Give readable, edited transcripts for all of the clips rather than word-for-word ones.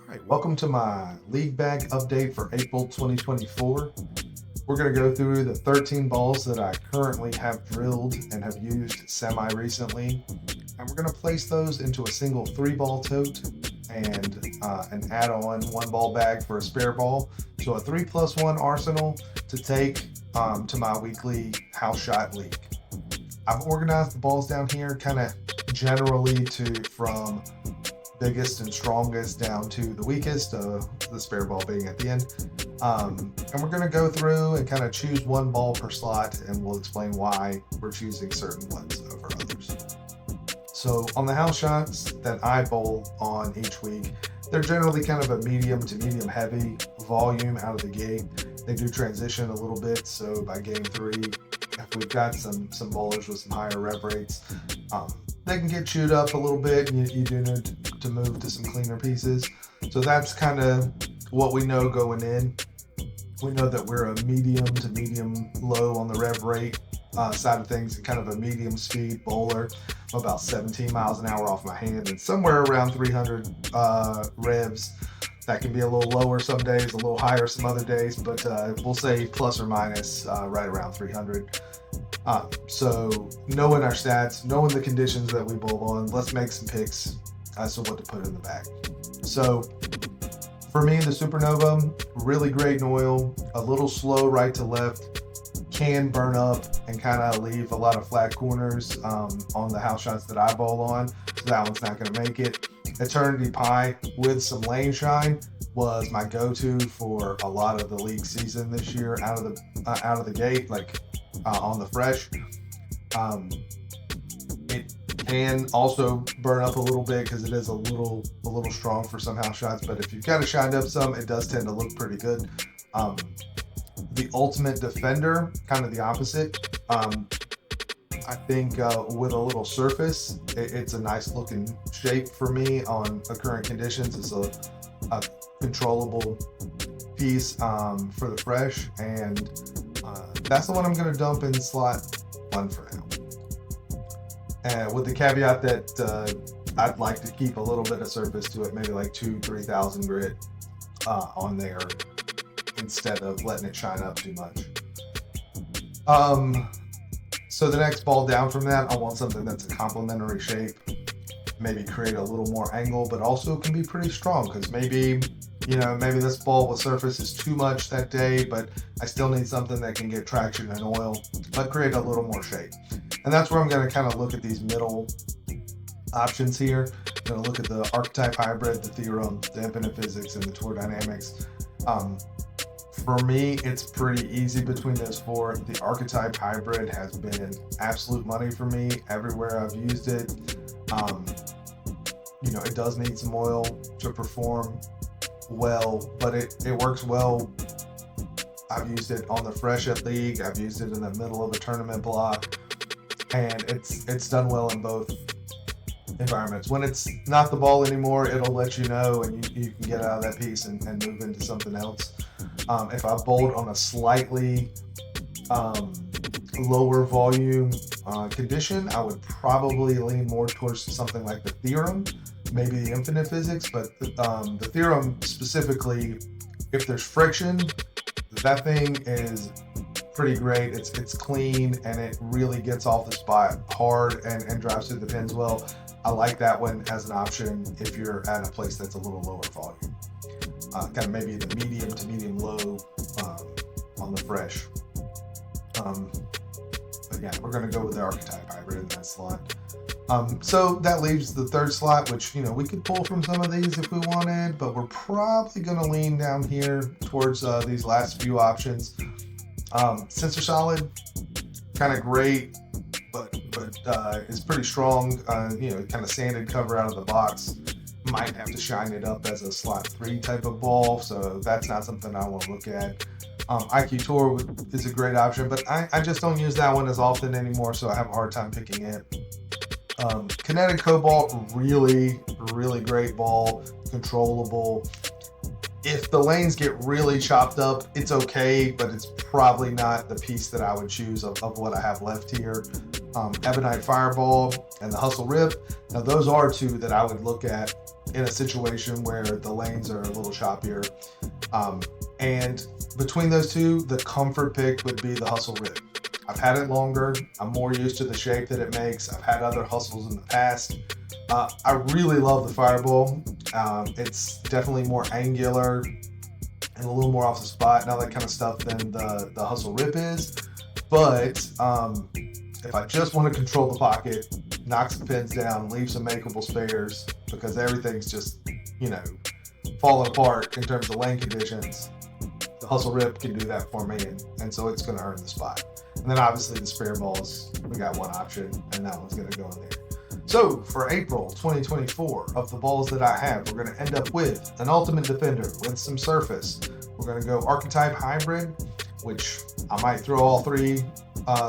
All right, welcome to my league bag update for April 2024. We're going to go through the 13 balls that I currently have drilled and have used semi-recently, and we're going to place those into a single 3-ball tote and an add-on 1-ball bag for a spare ball. So a 3+1 arsenal to take to my weekly house shot league. I've organized the balls down here kind of generally from biggest and strongest down to the weakest, the spare ball being at the end. And we're going to go through and kind of choose 1 ball per slot, and we'll explain why we're choosing certain ones over others. So on the house shots that I bowl on each week, they're generally kind of a medium to medium heavy volume out of the gate. They do transition a little bit, so by game 3, if we've got some bowlers with some higher rev rates, they can get chewed up a little bit, and you do need to move to some cleaner pieces. So that's kind of what we know going in. We know that we're a medium to medium low on the rev rate side of things, and kind of a medium speed bowler. I'm about 17 miles an hour off my hand, and somewhere around 300 revs. That can be a little lower some days, a little higher some other days, but we'll say plus or minus right around 300. So knowing our stats, knowing the conditions that we bowl on, let's make some picks as to what to put in the bag. So for me, the Supernova, really great in oil, a little slow right to left, can burn up and kind of leave a lot of flat corners on the house shots that I bowl on. So that one's not going to make it. Eternity Pie with some lane shine was my go-to for a lot of the league season this year out of the gate, like on the fresh. It can also burn up a little bit because it is a little strong for some house shots, but if you've got it shined up some, it does tend to look pretty good. The Ultimate Defender, kind of the opposite. I think with a little surface, it's a nice looking shape for me on current conditions. It's a controllable piece for the fresh, and that's the one I'm going to dump in slot 1 for now. And with the caveat that I'd like to keep a little bit of surface to it, maybe like 2,000-3,000 grit on there instead of letting it shine up too much. So the next ball down from that, I want something that's a complementary shape, maybe create a little more angle, but also can be pretty strong, because maybe this ball with surface is too much that day, but I still need something that can get traction and oil, but create a little more shape. And that's where I'm going to kind of look at these middle options here. I'm going to look at the Archetype Hybrid, the Theorem, the Ebonite Physix, and the Dynam-X. For me, it's pretty easy between those 4. The Archetype Hybrid has been absolute money for me everywhere I've used it. It does need some oil to perform well, but it works well. I've used it on the fresh at league. I've used it in the middle of a tournament block, and it's done well in both environments. When it's not the ball anymore, it'll let you know, and you can get out of that piece and move into something else. If I bowled on a slightly lower volume condition, I would probably lean more towards something like the Theorem, maybe the Infinite Physix, but the Theorem specifically, if there's friction, that thing is pretty great. It's clean, and it really gets off the spot hard and drives through the pins well. I like that one as an option if you're at a place that's a little lower volume. Kind of maybe the medium to medium low on the fresh. Again, we're going to go with the Archetype Hybrid in that slot. So that leaves the 3rd slot, which we could pull from some of these if we wanted, but we're probably going to lean down here towards these last few options. Sensor Solid, kind of great, but it's pretty strong. Kind of sanded cover out of the box. Might have to shine it up as a slot 3 type of ball, so that's not something I want to look at. IQ Tour is a great option, but I just don't use that one as often anymore, so I have a hard time picking it. Kinetic Cobalt, really, really great ball, controllable. If the lanes get really chopped up, it's okay, but it's probably not the piece that I would choose of what I have left here. Ebonite Fireball and the Hustle Rip. Now those are two that I would look at in a situation where the lanes are a little choppier. And between those two, the comfort pick would be the Hustle Rip. I've had it longer. I'm more used to the shape that it makes. I've had other hustles in the past. I really love the Fireball. It's definitely more angular and a little more off the spot and all that kind of stuff than the Hustle Rip is. But if I just want to control the pocket, knock some pins down, leave some makeable spares, because everything's just, you know, falling apart in terms of lane conditions, the Hustle Rip can do that for me, and so it's going to earn the spot. And then obviously the spare balls, we got one option, and that one's going to go in there. So for April 2024, of the balls that I have, we're going to end up with an Ultimate Defender with some Surface. We're going to go Archetype Hybrid, which I might throw all three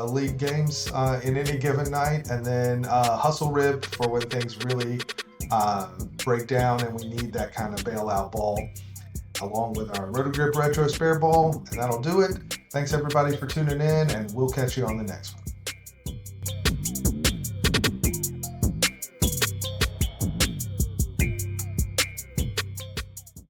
league games in any given night, and then Hustle Rip for when things really break down and we need that kind of bailout ball, along with our Roto Grip Retro Spare Ball, and that'll do it. Thanks everybody for tuning in, and we'll catch you on the next one.